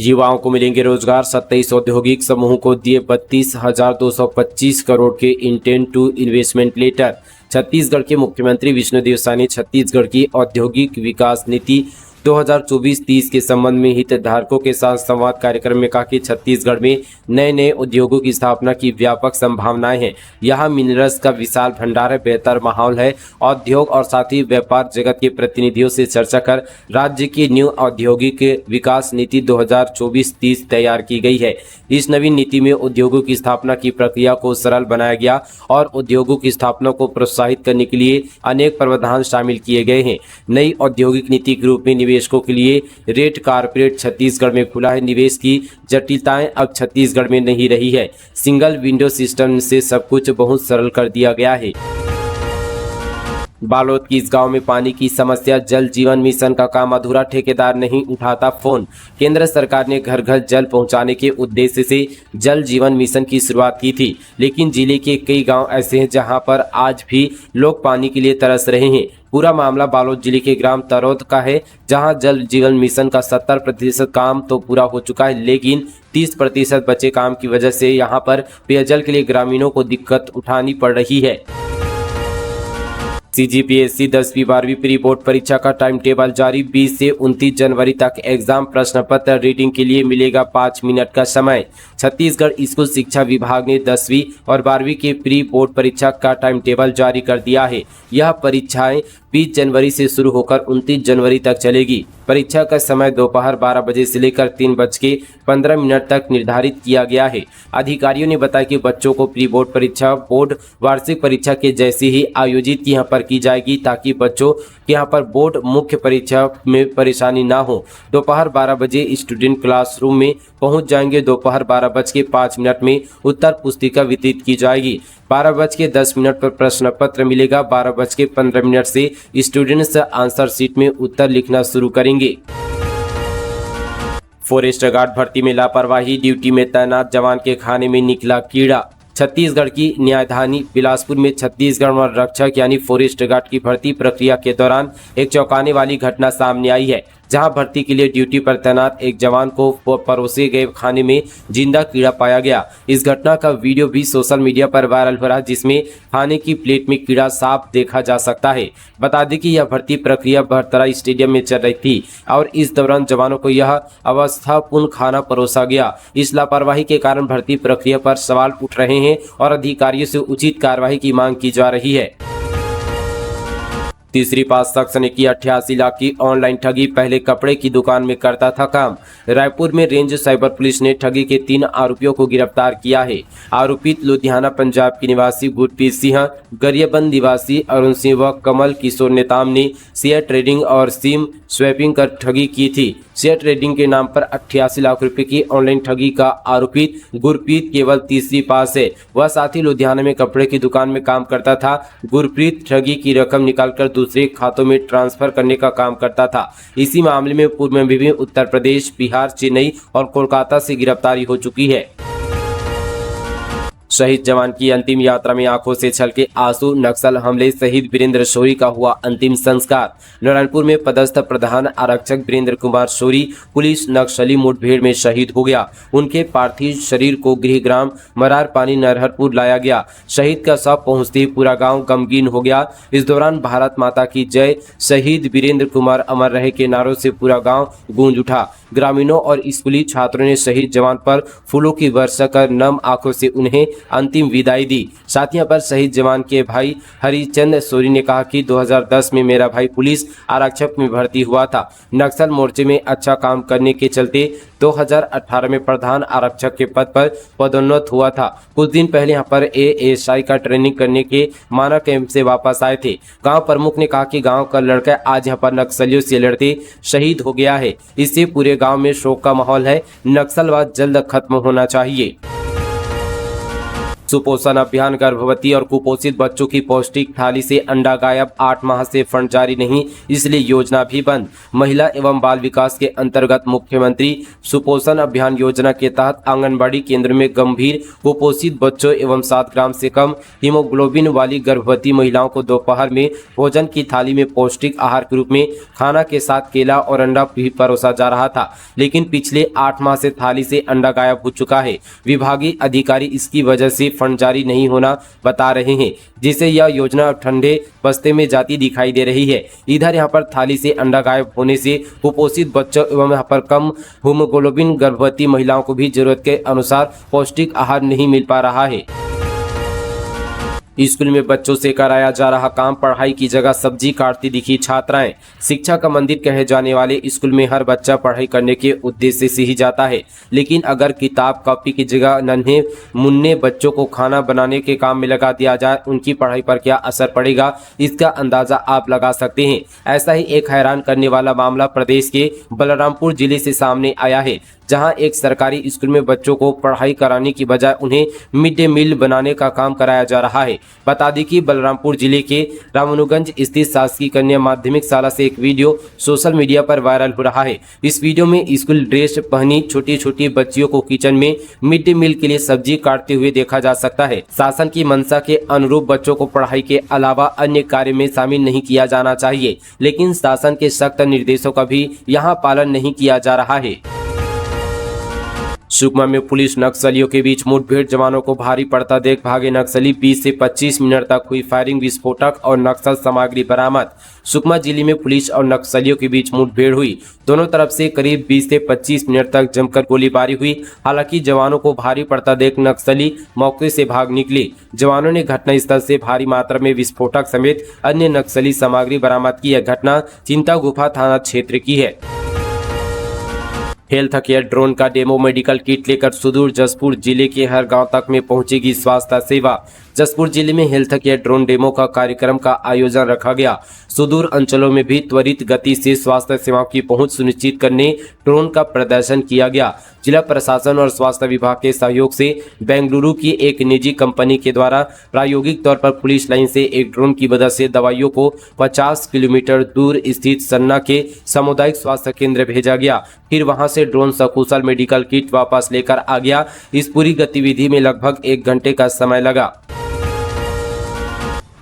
युवाओं को मिलेंगे रोजगार, 27 औद्योगिक समूहों को दिए 32,225 करोड़ के intent to investment letter. Chhattisgarh के मुख्यमंत्री विष्णुदेव साय ने छत्तीसगढ़ की औद्योगिक विकास नीति 2024-30 के संबंध में हितधारकों के साथ संवाद कार्यक्रम में कहा कि छत्तीसगढ़ में नए नए उद्योगों की स्थापना की व्यापक संभावनाएं हैं। यहाँ मिनरल्स का विशाल भंडार है, बेहतर माहौल है। उद्योग और साथ ही व्यापार जगत के प्रतिनिधियों से चर्चा कर राज्य की न्यू औद्योगिक विकास नीति 2024-30 तैयार की गई है। इस नवीन नीति में उद्योगों की स्थापना की प्रक्रिया को सरल बनाया गया और उद्योगों की स्थापना को प्रोत्साहित करने के लिए अनेक प्रावधान शामिल किए गए हैं। नई औद्योगिक नीति के रूप में निवेशकों के लिए रेट कारपेट छत्तीसगढ़ में खुला है। निवेश की जटिलताएं अब छत्तीसगढ़ में नहीं रही है। सिंगल विंडो सिस्टम से सब कुछ बहुत सरल कर दिया गया है। बालोद की इस गांव में पानी की समस्या, जल जीवन मिशन का काम अधूरा, ठेकेदार नहीं उठाता फोन। केंद्र सरकार ने घर घर जल पहुंचाने के उद्देश्य से जल जीवन मिशन की शुरुआत की थी, लेकिन जिले के कई गांव ऐसे हैं जहां पर आज भी लोग पानी के लिए तरस रहे हैं। पूरा मामला बालोद जिले के ग्राम तरौद का है, जहां जल जीवन मिशन का 70% काम तो पूरा हो चुका है, लेकिन 30% बचे काम की वजह से यहां पर पेयजल के लिए ग्रामीणों को दिक्कत उठानी पड़ रही है। CGPSC 10वीं 12वीं प्री बोर्ड परीक्षा का टाइम टेबल जारी। 20 से 29 जनवरी तक एग्जाम प्रश्न पत्र रीडिंग के लिए मिलेगा 5 मिनट का समय। छत्तीसगढ़ स्कूल शिक्षा विभाग ने 10वीं और 12वीं के प्री बोर्ड परीक्षा का टाइम टेबल जारी कर दिया है। यह परीक्षाएं 20 जनवरी से शुरू होकर 29 जनवरी तक चलेगी। परीक्षा का समय दोपहर 12 बजे से लेकर 3:15 तक निर्धारित किया गया है। अधिकारियों ने बताया कि बच्चों को प्री बोर्ड परीक्षा बोर्ड वार्षिक परीक्षा के जैसे ही आयोजित यहाँ पर की जाएगी, ताकि बच्चों के यहाँ पर बोर्ड मुख्य परीक्षा में परेशानी ना हो। दोपहर 12 बजे स्टूडेंट क्लासरूम में पहुंच जाएंगे। दोपहर 12:05 में उत्तर पुस्तिका वितरित की जाएगी। 12:10 पर प्रश्न पत्र मिलेगा। 12:15 से स्टूडेंट्स आंसर शीट में उत्तर लिखना शुरू करेंगे। फॉरेस्ट गार्ड भर्ती में लापरवाही, ड्यूटी में तैनात जवान के खाने में निकला कीड़ा। छत्तीसगढ़ की न्यायधानी बिलासपुर में छत्तीसगढ़ वन रक्षक यानी फॉरेस्ट गार्ड की भर्ती प्रक्रिया के दौरान एक चौंकाने वाली घटना सामने आई है, जहां भर्ती के लिए ड्यूटी पर तैनात एक जवान को परोसे गए खाने में जिंदा कीड़ा पाया गया। इस घटना का वीडियो भी सोशल मीडिया पर वायरल हो रहा है, जिसमें खाने की प्लेट में कीड़ा साफ देखा जा सकता है। बता दें कि यह भर्ती प्रक्रिया बहतरा स्टेडियम में चल रही थी और इस दौरान जवानों को यह अवस्थापूर्ण खाना परोसा गया। इस लापरवाही के कारण भर्ती प्रक्रिया पर सवाल उठ रहे हैं और अधिकारियों से उचित कार्रवाई की मांग की जा रही है। तीसरी पास शख्स ने की 88 लाख की ऑनलाइन ठगी, पहले कपड़े की दुकान में करता था काम। रायपुर में रेंज साइबर पुलिस ने ठगी के 3 आरोपियों को गिरफ्तार किया है। आरोपित लुधियाना पंजाब के निवासी गुरप्रीत सिंह, गरियाबंद निवासी अरुण सिंह व कमल किशोर नेताम ने शेयर ट्रेडिंग और सिम स्वैपिंग कर ठगी की थी। शेयर ट्रेडिंग के नाम पर 88 लाख रुपए की ऑनलाइन ठगी का आरोपित गुरप्रीत केवल तीसरी पास है। वह साथ ही लुधियाना में कपड़े की दुकान में काम करता था। गुरप्रीत ठगी की रकम निकालकर दूसरे खातों में ट्रांसफर करने का काम करता था। इसी मामले में पूर्व में भी उत्तर प्रदेश, बिहार, चेन्नई और कोलकाता से गिरफ्तारी हो चुकी है। शहीद जवान की अंतिम यात्रा में आंखों से छलके आंसू, नक्सल हमले शहीद वीरेंद्र शौरी का हुआ अंतिम संस्कार। नारायणपुर में पदस्थ प्रधान आरक्षक वीरेंद्र कुमार शौरी पुलिस नक्सली मुठभेड़ में शहीद हो गया। उनके पार्थिव शरीर को गृहग्राम मरार पानी नरहरपुर लाया गया। शहीद का शव पहुंचते ही पूरा गांव गमगीन हो गया। इस दौरान भारत माता की जय, शहीद वीरेंद्र कुमार अमर रहे के नारों से पूरा गांव गूंज उठा। ग्रामीणों और स्कूली छात्रों ने शहीद जवान पर फूलों की वर्षा कर नम आंखों से उन्हें अंतिम विदाई दी। साथ ही पर शहीद जवान के भाई हरिचंद शौरी ने कहा कि 2010 में मेरा भाई पुलिस आरक्षक में भर्ती हुआ था। नक्सल मोर्चे में अच्छा काम करने के चलते 2018 में प्रधान आरक्षक के पद पर पदोन्नत हुआ था। कुछ दिन पहले यहाँ पर ASI का ट्रेनिंग करने के माना कैंप से वापस आए थे। गांव प्रमुख ने कहा कि गांव का लड़का आज यहाँ पर नक्सलियों से लड़ते शहीद हो गया है। इससे पूरे गांव में शोक का माहौल है। नक्सलवाद जल्द खत्म होना चाहिए। सुपोषण अभियान, गर्भवती और कुपोषित बच्चों की पौष्टिक थाली से अंडा गायब, 8 माह से फंड जारी नहीं, इसलिए योजना भी बंद। महिला एवं बाल विकास के अंतर्गत मुख्यमंत्री सुपोषण अभियान योजना के तहत आंगनबाड़ी केंद्र में गंभीर कुपोषित बच्चों एवं 7 ग्राम से कम हीमोग्लोबिन वाली गर्भवती महिलाओं को दोपहर में भोजन की थाली में पौष्टिक आहार के रूप में खाना के साथ केला और अंडा भी परोसा जा रहा था, लेकिन पिछले 8 माह से थाली से अंडा गायब हो चुका है। विभागीय अधिकारी इसकी वजह से फंड जारी नहीं होना बता रहे हैं, जिससे यह योजना अब ठंडे बस्ते में जाती दिखाई दे रही है। इधर यहां पर थाली से अंडा गायब होने से कुपोषित बच्चों एवं यहां पर कम हीमोग्लोबिन गर्भवती महिलाओं को भी जरूरत के अनुसार पौष्टिक आहार नहीं मिल पा रहा है। स्कूल में बच्चों से कराया जा रहा काम, पढ़ाई की जगह सब्जी काटती दिखी छात्राएं। शिक्षा का मंदिर कहे जाने वाले स्कूल में हर बच्चा पढ़ाई करने के उद्देश्य से ही जाता है, लेकिन अगर किताब कॉपी की जगह नन्हे मुन्ने बच्चों को खाना बनाने के काम में लगा दिया जाए, उनकी पढ़ाई पर क्या असर पड़ेगा, इसका अंदाजा आप लगा सकते हैं। ऐसा ही एक हैरान करने वाला मामला प्रदेश के बलरामपुर जिले से सामने आया है, जहां एक सरकारी स्कूल में बच्चों को पढ़ाई कराने की बजाय उन्हें मिड डे मील बनाने का काम कराया जा रहा है। बता दें कि बलरामपुर जिले के रामानुगंज स्थित शासकीय कन्या माध्यमिक शाला से एक वीडियो सोशल मीडिया पर वायरल हो रहा है। इस वीडियो में स्कूल ड्रेस पहनी छोटी छोटी बच्चियों को किचन में मिड डे मील के लिए सब्जी काटते हुए देखा जा सकता है। शासन की मंशा के अनुरूप बच्चों को पढ़ाई के अलावा अन्य कार्य में शामिल नहीं किया जाना चाहिए, लेकिन शासन के सख्त निर्देशों का भी यहाँ पालन नहीं किया जा रहा है। सुकमा में पुलिस नक्सलियों के बीच मुठभेड़, जवानों को भारी पड़ता देख भागे नक्सली, 20 से 25 मिनट तक हुई फायरिंग, विस्फोटक और नक्सल सामग्री बरामद। सुकमा जिले में पुलिस और नक्सलियों के बीच मुठभेड़ हुई, दोनों तरफ से करीब 20 से 25 मिनट तक जमकर गोलीबारी हुई। हालांकि जवानों को भारी पड़ता देख नक्सली मौके से भाग निकले। जवानों ने घटनास्थल से भारी मात्रा में विस्फोटक समेत अन्य नक्सली सामग्री बरामद की। यह घटना चिंता गुफा थाना क्षेत्र की है। हेल्थ केयर ड्रोन का डेमो, मेडिकल किट लेकर सुदूर जसपुर जिले के हर गांव तक में पहुंचेगी स्वास्थ्य सेवा। जसपुर जिले में हेल्थ केयर ड्रोन डेमो का कार्यक्रम का आयोजन रखा गया। सुदूर अंचलों में भी त्वरित गति से स्वास्थ्य सेवाओं की पहुंच सुनिश्चित करने ड्रोन का प्रदर्शन किया गया। जिला प्रशासन और स्वास्थ्य विभाग के सहयोग से बेंगलुरु की एक निजी कंपनी के द्वारा प्रायोगिक तौर पर पुलिस लाइन से एक ड्रोन की मदद से दवाइयों को 50 किलोमीटर दूर स्थित सन्ना के सामुदायिक स्वास्थ्य केंद्र भेजा गया। फिर वहां से ड्रोन सकुशल मेडिकल किट वापस लेकर आ गया। इस पूरी गतिविधि में लगभग 1 घंटे का समय लगा।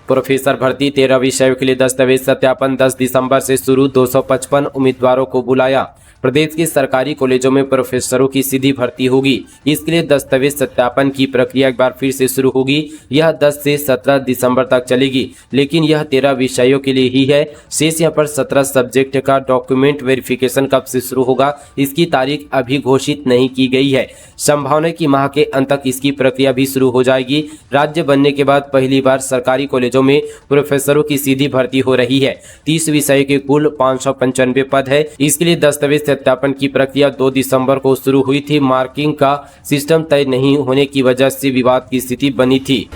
प्रोफेसर भर्ती 13 विषयों के लिए दस्तावेज सत्यापन 10 दिसंबर से शुरू, 255 उम्मीदवारों को बुलाया। प्रदेश के सरकारी कॉलेजों में प्रोफेसरों की सीधी भर्ती होगी। इसके लिए दस्तावेज सत्यापन की प्रक्रिया एक बार फिर से शुरू होगी। यह 10 से 17 दिसंबर तक चलेगी, लेकिन यह 13 विषयों के लिए ही है। शेष यहाँ पर 17 सब्जेक्ट का डॉक्यूमेंट वेरिफिकेशन कब से शुरू होगा, इसकी तारीख अभी घोषित नहीं की गई है। संभावना है कि माह के अंत तक इसकी प्रक्रिया भी शुरू हो जाएगी। राज्य बनने के बाद पहली बार सरकारी कॉलेजों में प्रोफेसरों की सीधी भर्ती हो रही है। 30 विषय के कुल 595 पद है। इसके लिए दस्तावेज सत्यापन की प्रक्रिया 2 दिसंबर को शुरू हुई थी। मार्किंग का सिस्टम तय नहीं होने की वजह से विवाद की स्थिति बनी थी।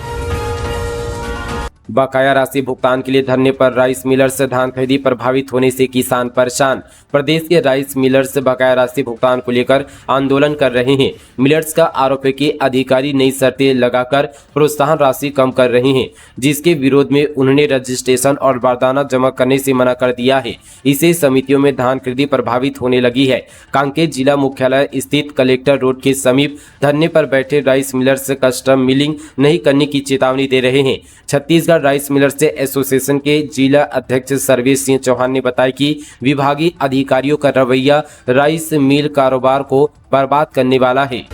बकाया राशि भुगतान के लिए धरने पर राइस मिलर से धान खरीदी प्रभावित होने से किसान परेशान। प्रदेश के राइस मिलर्स से बकाया राशि भुगतान को लेकर आंदोलन कर रहे हैं। मिलर्स का आरोप है कि अधिकारी नई शर्तें लगाकर प्रोत्साहन राशि कम कर रहे हैं, जिसके विरोध में उन्होंने रजिस्ट्रेशन और बारदाना जमा करने से मना कर दिया है। इसे समितियों में धान खरीदी प्रभावित होने लगी है। कांकेर जिला मुख्यालय स्थित कलेक्टर रोड के समीप धरने पर बैठे राइस मिलर्स कस्टम मिलिंग नहीं करने की चेतावनी दे रहे हैं। छत्तीसगढ़ राइस मिलर्स एसोसिएशन के जिला अध्यक्ष सर्वेश सिंह चौहान ने बताया कि विभागीय अधिकारियों का रवैया राइस मिल कारोबार को बर्बाद करने वाला है।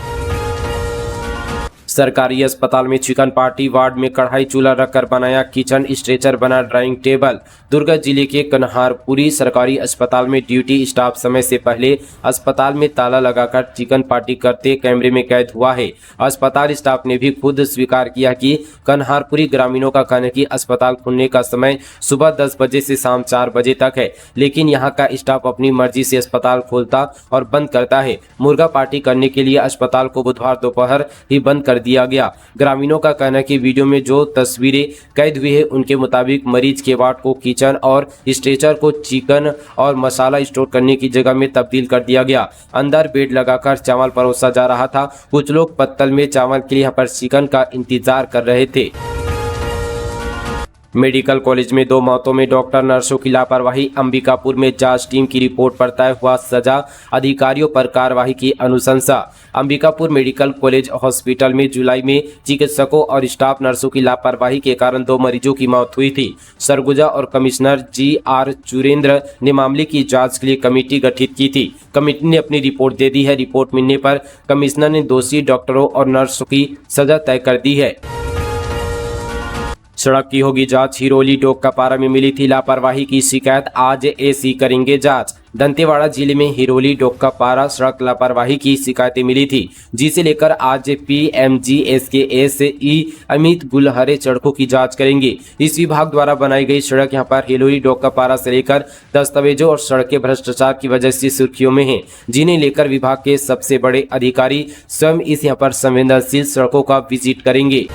सरकारी अस्पताल में चिकन पार्टी, वार्ड में कढ़ाई चूल्हा रखकर बनाया किचन, स्ट्रेचर बना ड्राइंग टेबल। दुर्गा जिले के कन्हारपुरी सरकारी अस्पताल में ड्यूटी स्टाफ समय से पहले अस्पताल में ताला लगाकर चिकन पार्टी करते कैमरे में कैद हुआ है। अस्पताल स्टाफ ने भी खुद स्वीकार किया कि कन्हारपुरी ग्रामीणों का कहना है कि अस्पताल खुलने का समय सुबह 10 बजे से शाम 4 बजे तक है, लेकिन यहाँ का स्टाफ अपनी मर्जी से अस्पताल खोलता और बंद करता है। मुर्गा पार्टी करने के लिए अस्पताल को बुधवार दोपहर ही बंद कर दिया गया। ग्रामीणों का कहना है कि वीडियो में जो तस्वीरें कैद हुई है उनके मुताबिक मरीज के वार्ड को किचन और स्ट्रेचर को चिकन और मसाला स्टोर करने की जगह में तब्दील कर दिया गया। अंदर बेड लगाकर चावल परोसा जा रहा था। कुछ लोग पत्तल में चावल के लिए यहाँ पर चिकन का इंतजार कर रहे थे। मेडिकल कॉलेज में 2 मौतों में डॉक्टर नर्सों की लापरवाही। अंबिकापुर में जांच टीम की रिपोर्ट पर तय हुआ सजा, अधिकारियों पर कार्रवाई की अनुशंसा। अंबिकापुर मेडिकल कॉलेज हॉस्पिटल में जुलाई में चिकित्सकों और स्टाफ नर्सों की लापरवाही के कारण 2 मरीजों की मौत हुई थी। सरगुजा और कमिश्नर GR चुरेंद्र ने मामले की जांच के लिए कमेटी गठित की थी। कमेटी ने अपनी रिपोर्ट दे दी है। रिपोर्ट मिलने पर कमिश्नर ने दोषी डॉक्टरों और नर्सों की सजा तय कर दी है। सड़क की होगी जांच। हिरोली डोकपारा में मिली थी लापरवाही की शिकायत, आज एसी करेंगे जांच। दंतेवाड़ा जिले में हिरोली डोकपारा सड़क लापरवाही की शिकायतें मिली थी, जिसे लेकर आज PMGSKSE अमित गुलहरे सड़कों की जांच करेंगे। इस विभाग द्वारा बनाई गई सड़क यहां पर हिरोली डोकपारा से लेकर दस्तावेजों और सड़कें भ्रष्टाचार की वजह से सुर्खियों में हैं, जिन्हें लेकर विभाग के सबसे बड़े अधिकारी स्वयं इस यहां पर संवेदनशील सड़कों का विजिट करेंगे।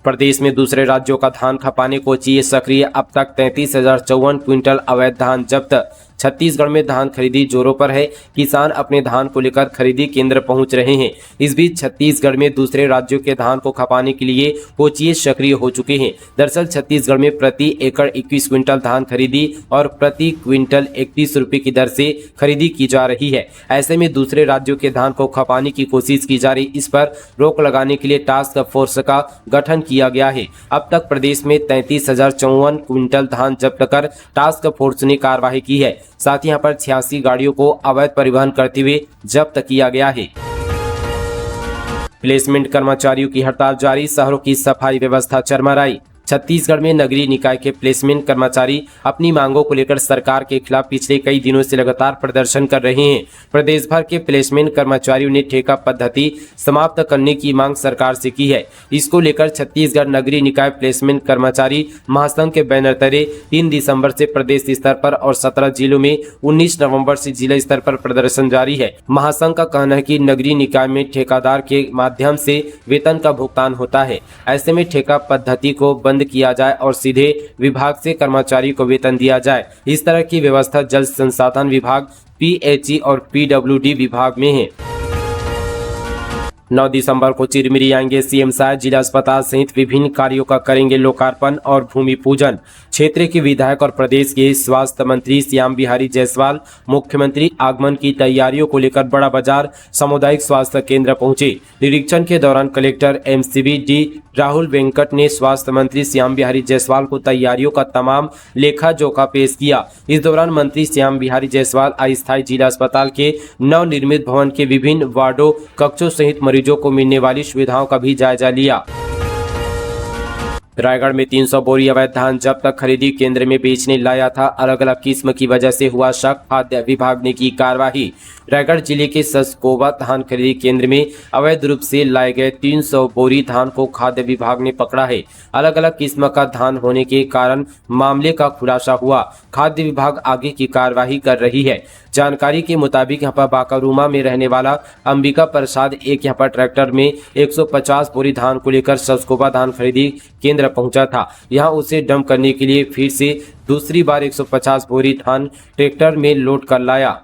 प्रदेश में दूसरे राज्यों का धान खपाने को चाहिए सक्रिय, अब तक 33,054 क्विंटल अवैध धान जब्त। छत्तीसगढ़ में धान खरीदी जोरों पर है। किसान अपने धान को लेकर खरीदी केंद्र पहुंच रहे हैं। इस बीच छत्तीसगढ़ में दूसरे राज्यों के धान को खपाने के लिए कोचिए सक्रिय हो चुके हैं। दरअसल छत्तीसगढ़ में प्रति एकड़ 21 क्विंटल धान खरीदी और प्रति क्विंटल 31 रुपये की दर से खरीदी की जा रही है। ऐसे में दूसरे राज्यों के धान को खपाने की कोशिश की जा रही। इस पर रोक लगाने के लिए टास्क फोर्स का गठन किया गया है। अब तक प्रदेश में 33,054 क्विंटल धान जब्त कर टास्क फोर्स ने कार्रवाई की है। साथ ही यहाँ पर 86 गाड़ियों को अवैध परिवहन करते हुए जब्त किया गया है। प्लेसमेंट कर्मचारियों की हड़ताल जारी, शहरों की सफाई व्यवस्था चरमराई। छत्तीसगढ़ में नगरीय निकाय के प्लेसमेंट कर्मचारी अपनी मांगों को लेकर सरकार के खिलाफ पिछले कई दिनों से लगातार प्रदर्शन कर रहे हैं। प्रदेश भर के प्लेसमेंट कर्मचारियों ने ठेका पद्धति समाप्त करने की मांग सरकार से की है। इसको लेकर छत्तीसगढ़ नगरीय निकाय प्लेसमेंट कर्मचारी महासंघ के बैनर तले 3 दिसंबर से प्रदेश स्तर पर और 17 जिलों में 19 नवंबर से जिला स्तर पर प्रदर्शन जारी है। महासंघ का कहना है कि नगरीय निकाय में ठेकेदार के माध्यम से वेतन का भुगतान होता है। ऐसे में ठेका पद्धति को बंद किया जाए और सीधे विभाग से कर्मचारी को वेतन दिया जाए। इस तरह की व्यवस्था जल संसाधन विभाग, PHE और PWD विभाग में है। 9 दिसंबर को चिरमिरी आएंगे CM साहब, जिला अस्पताल सहित विभिन्न कार्यों का करेंगे लोकार्पण और भूमि पूजन। क्षेत्र के विधायक और प्रदेश के स्वास्थ्य मंत्री श्याम बिहारी जायसवाल मुख्यमंत्री आगमन की तैयारियों को लेकर बड़ा बाजार सामुदायिक स्वास्थ्य केंद्र पहुंचे। निरीक्षण के दौरान collector MCB D Rahul Venkat ने स्वास्थ्य मंत्री श्याम बिहारी जायसवाल को तैयारियों का तमाम लेखा जोखा पेश किया। इस दौरान मंत्री श्याम बिहारी जायसवाल अस्थायी जिला अस्पताल के नवनिर्मित भवन के विभिन्न वार्डों, कक्षों सहित मरीजों को मिलने वाली सुविधाओं का भी जायजा लिया। रायगढ़ में 300 बोरी अवैध धान जब्त, खरीदी केंद्र में बेचने लाया था। अलग अलग किस्म की वजह से हुआ शक, खाद्य विभाग ने की कार्रवाई। रायगढ़ जिले के ससकोवा धान खरीदी केंद्र में अवैध रूप से लाए गए 300 बोरी धान को खाद्य विभाग ने पकड़ा है। अलग अलग किस्म का धान होने के कारण मामले का खुलासा हुआ। खाद्य विभाग आगे की कार्रवाई कर रही है। जानकारी के मुताबिक यहाँ पर बाकारूमा में रहने वाला अंबिका प्रसाद एक यहाँ पर ट्रैक्टर में 150 बोरी धान को लेकर ससकोवा धान खरीदी केंद्र पहुंचा था। यहाँ उसे डंप करने के लिए फिर से दूसरी बार 150 बोरी धान ट्रैक्टर में लोड कर लाया।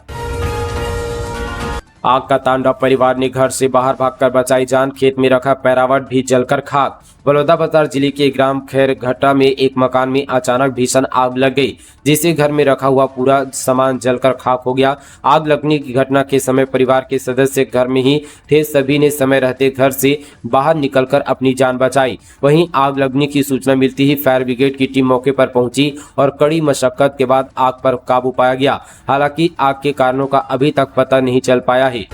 आग का तांडव, परिवार ने घर से बाहर भागकर बचाई जान, खेत में रखा पैरावट भी जलकर खाक। बलौदाबाजार जिले के ग्राम खैरघट्टा में एक मकान में अचानक भीषण आग लग गई, जिससे घर में रखा हुआ पूरा सामान जलकर खाक हो गया। आग लगने की घटना के समय परिवार के सदस्य घर में ही थे। सभी ने समय रहते घर से बाहर निकलकर अपनी जान बचाई। वहीं आग लगने की सूचना मिलती ही फायर ब्रिगेड की टीम मौके पर पहुंची और कड़ी मशक्कत के बाद आग पर काबू पाया गया। हालांकि आग के कारणों का अभी तक पता नहीं चल पाया है।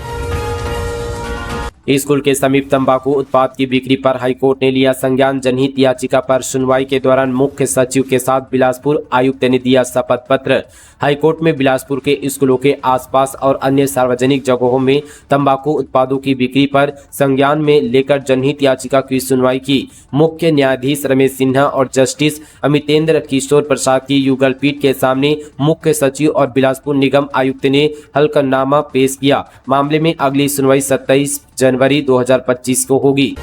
स्कूल के समीप तंबाकू उत्पाद की बिक्री पर हाईकोर्ट ने लिया संज्ञान। जनहित याचिका पर सुनवाई के दौरान मुख्य सचिव के साथ बिलासपुर आयुक्त ने दिया शपथ पत्र। हाईकोर्ट में बिलासपुर के स्कूलों के आसपास और अन्य सार्वजनिक जगहों में तंबाकू उत्पादों की बिक्री पर संज्ञान में लेकर जनहित याचिका की सुनवाई की। मुख्य न्यायाधीश रमेश सिन्हा और जस्टिस अमितेंद्र किशोर प्रसाद की युगल पीठ के सामने मुख्य सचिव और बिलासपुर निगम आयुक्त ने हलफनामा पेश किया। मामले में अगली सुनवाई 27 जनवरी 2025 को होगी।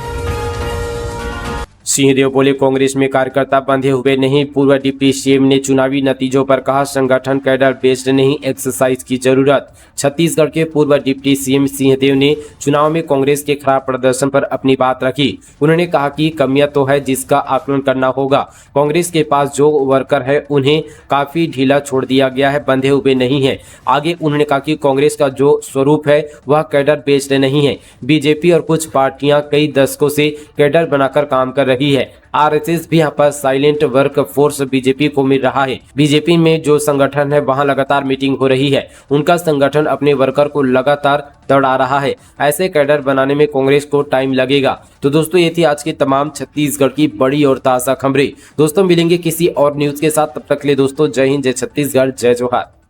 सिंहदेव बोले, कांग्रेस में कार्यकर्ता बंधे हुए नहीं। पूर्व डिप्टी सीएम ने चुनावी नतीजों पर कहा, संगठन कैडर बेस्ड नहीं, एक्सरसाइज की जरूरत। छत्तीसगढ़ के पूर्व डिप्टी सीएम सिंहदेव ने चुनाव में कांग्रेस के खराब प्रदर्शन पर अपनी बात रखी। उन्होंने कहा कि कमियां तो है जिसका आकलन करना होगा। कांग्रेस के पास जो वर्कर है उन्हें काफी ढीला छोड़ दिया गया है, बंधे हुए नहीं है। आगे उन्होंने कहा कि कांग्रेस का जो स्वरूप है वह कैडर बेस्ड नहीं है। बीजेपी और कुछ पार्टियां कई दशकों से कैडर बनाकर काम कर रही है। आरएसएस भी यहाँ पर साइलेंट वर्क फोर्स बीजेपी को मिल रहा है। बीजेपी में जो संगठन है वहां लगातार मीटिंग हो रही है। उनका संगठन अपने वर्कर को लगातार दौड़ा रहा है। ऐसे कैडर बनाने में कांग्रेस को टाइम लगेगा। तो दोस्तों, ये थी आज की तमाम छत्तीसगढ़ की बड़ी और ताजा खबरें। दोस्तों, मिलेंगे किसी और न्यूज के साथ, तब तक के लिए दोस्तों जय हिंद, जय छत्तीसगढ़, जय जोहार।